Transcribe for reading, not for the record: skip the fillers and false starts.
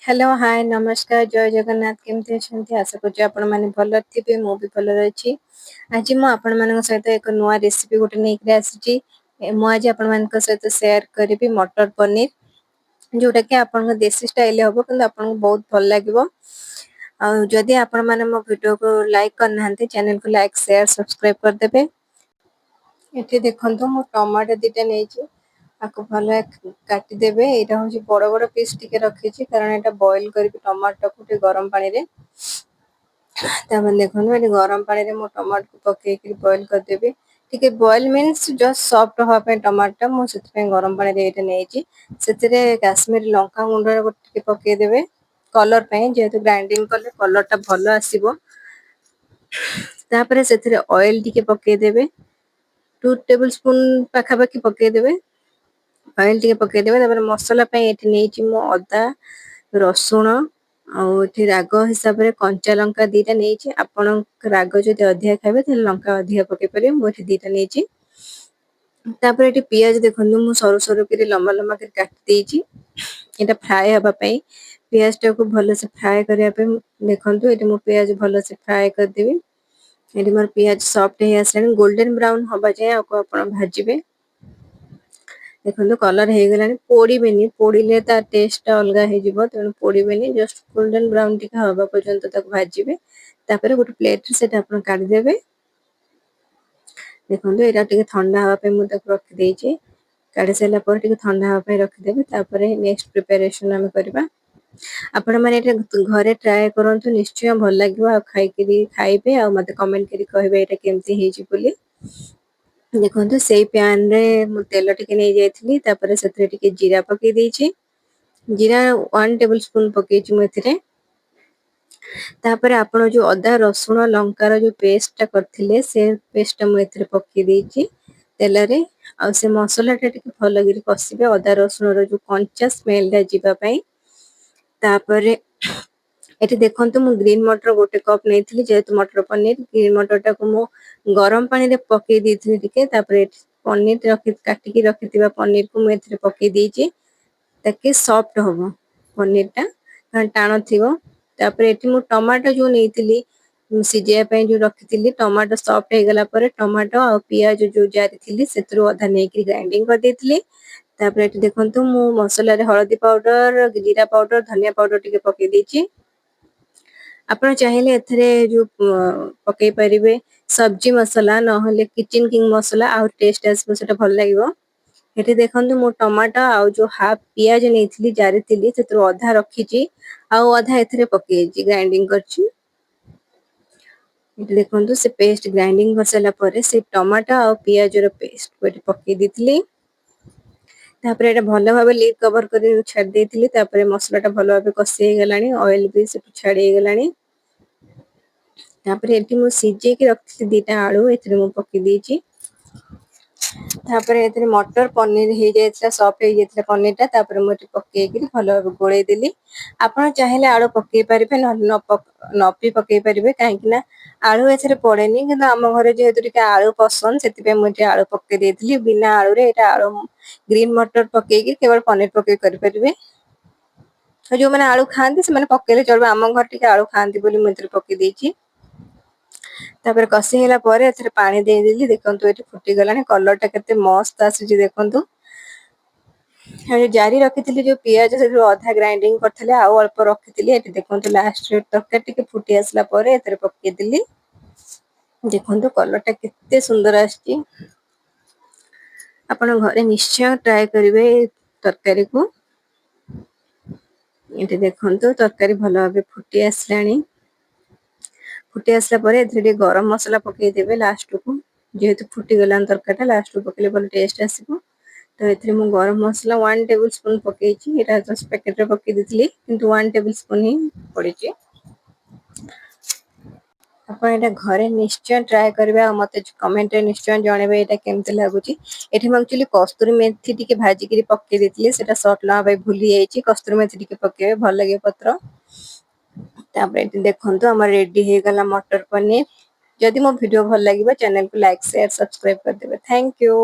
Hello hi नमस्कार जय जगन्नाथ केमती अछंती आशा करछि आपण माने भलो थिबे मु भी भलो रहछि। आज मु आपण मानक सहित एक नुवा रेसिपी गोटे नै के आसीछि। मु आज आपण मानक सहित शेयर करबी मटर पनीर जोटा कि आपण देसी स्टाइल हबो किंतु आपण बहुत भल लागिवो। आ जदि आपण माने मो वीडियो को लाइक करनांते चैनल को लाइक शेयर सब्सक्राइब कर देबे। एठी देखंतु मु टमाटो दिटा नेछि आको भले काटी देबे। एटा होछि बड़ बड़ पीस टिके रखिछि कारण एटा बॉईल करके टमाटो को टे गरम पानी रे तापर देखंतु एटी गरम पानी रे मु टमाटो को पके के बॉईल कर देबे। टिके बॉईल मींस जस्ट सॉफ्ट हो पे टमाटो मु सेति पे गरम पानी रे एटा नेछि सेतिरे काश्मीरी लंका गुंडा टिके पके देबे कलर पे जेतु ग्राइंडिंग करले कलर टा भलो आसीबो। तापर सेतिरे ऑयल टिके पके देबे 2 टेबल स्पून पाखा पाखी पके देबे। ऑयल टिके पके देबे तापर मसाला पे एठी नेछि मु अदा रसुण आ एठी राग हिसाब रे कंचा लंका दीटा नेछि आपण राग जदि अधिया खाबे त लंका अधिया पके परिबे मु एठी दीटा नेछि। तापर एठी पियाज देखंतु मु सरू सरू के लंबा लंबा के काट देछि एटा फ्राई हबा पई पियाज टा को भलो से फ्राई करिया पे देखंतु एठी मु पियाज भलो से फ्राई कर देबी। एठी मोर पियाज सॉफ्ट हे आसलानी गोल्डन ब्राउन होबा जाय आको आपण भाजिबे। देखंतु कलर हे गेलानी पोड़ीबेनी पोड़ीले ता टेस्ट अलगा हे जिवो तेनु पोड़ीबेनी जस्ट गोल्डन ब्राउन टिका हबा पर्यंत तक भाजिबे। तापर गोटे प्लेट रे सेटा आपण काढी देबे। देखंतु एटा टिके ठंडा हबा पे मु तक रखि देछि काढी सेला पर टिके ठंडा हबा पे रखि देबे। तापर नेक्स्ट प्रिपरेशन हम करबा आपण माने एटा घरे ट्राई करंतु निश्चय भल लागिवो आ खाइबे आ मते कमेंट करी कहबे एटा केमती हेछि बोली। देखंतु सेई पैन रे मु तेल टिके नै जायथिली तापर सेतरे टिके जीरा पके देछि जीरा 1 टेबल स्पून पकेछि मु एथिरे। तापर आपण जो अदा रसुण लंकार जो पेस्ट टा करथिले से पेस्ट टा मु एथिरे पके देछि तेल रे आ से मसाला टा टिके भलो गिरी कसिबे अदा रसुण रो जो कंचा स्मेल टा जिबा पई। तापर एठी देखंतु मु ग्रीन मटर गोटे कप नेथिली जेतु मटर पनीर ग्रीन मटर टा को मु गरम पानी रे पके देथिली टिके तापर पनीर रखि काटी के रखितिबा पनीर को मु एथिरे पके देछि ताकि सॉफ्ट होबो पनीर टा टाण थिबो। तापर एठी मु टमाटो जो नेथिली सिजिया पे जो रखितिली टमाटो सॉफ्ट हे गला पर टमाटो आ पियाज जो जारी थिली सेतरो अधा नै कि ग्राइंडिंग कर देथिली। तापर एठी देखंतु मु मसाला रे हळदी पाउडर जीरा पाउडर धनिया पाउडर टिके पके देछि। आपण चाहिले एथरे जो पके परिबे सब्जी मसाला न होले kitchen king masala a test आसबो सेटा भल लागिवो। एठी देखंतु मु टमाटो आ जो हाफ पियाज नेथिली जारी थिली सेतरो अधा रखिछि आ अधा एथरे पकेछि ग्राइंडिंग करछि। एठी देखंतु से पेस्ट ग्राइंडिंग कर सला परे से टमाटो आ पियाज रो पेस्ट को एठी पके दिथिली। तापर एटा भलो भाबे लीड कवर करी छाड देथिली तापर मसला टा भलो भाबे कसी हे गलानी ऑयल भी से छाडी हे गलानी। तापर एठी मु सिजे के रखथि दीटा आलू एथरे मु पके देछि। तापर एथरे मटर पनीर हे जायतला सॉफ्ट हे जायतला पनीर टा तापर मु एठी पके के भलो भाबे गोळे देली। आपण चाहिले आलू पके परिबे न भी पके परिबे काहे कि ना आलू एथरे पड़ेनी किंतु हम घरे जेहेतु टिके आलू पसंद सेति पे मु एठी आलू पके देथिली बिना आलू रे एटा आलू ग्रीन मटर पके के केवल पनीर पके करि परिबे। जो माने आलू खांती से माने पकेले चलबे हम घर टिके आलू खांती बोली मु एथरे पके देछि। तापर कसी हेला परे एथरे पानी दे देली देखंतु एठी फुटी गलानी कलर टा केते मस्त आसी देखंतु। हे जारी रखिथिली जो पियाज से जो आधा ग्राइंडिंग करथिले आ अल्प रखिथिली एठी देखंतु लास्ट रे तरकारी टिके फुटी आसला परे एथरे पके देली। देखंतु कलर टा केते सुंदर आछि। आपण घरे निश्चय ट्राई करिवे तरकारी को। एठी देखंतु तरकारी भलो भाबे फुटी आसलानी। फुटी आसला परे एथरे गरम मसाला पके देबे लास्ट को जेहेतु फुटी गलान तरकाटा लास्ट को पकेले भलो टेस्ट आसीबो। तो एथरे मु गरम मसाला 1 टेबल स्पून पकेछि एटा जस्ट पैकेट रे पके दिथली किंतु 1 टेबल स्पून ही पड़िछि। आपण एटा घरे निश्चय ट्राई करबे आ मते कमेंट रे निश्चय जणेबे एटा केमते लागुची। एठी म एक्चुअली कस्तूरी मेथी टिके भाजी करी पके देथिले सेटा शॉर्ट ला भाई भूली जाईची कस्तूरी मेथी टिके पकेबे भल लागे पत्र। तापर एठी देखंतु हमर रेडी हे गला मटर पनीर। जदि मो वीडियो भल लागिबो चैनल को लाइक शेयर सब्सक्राइब कर देबे थैंक यू।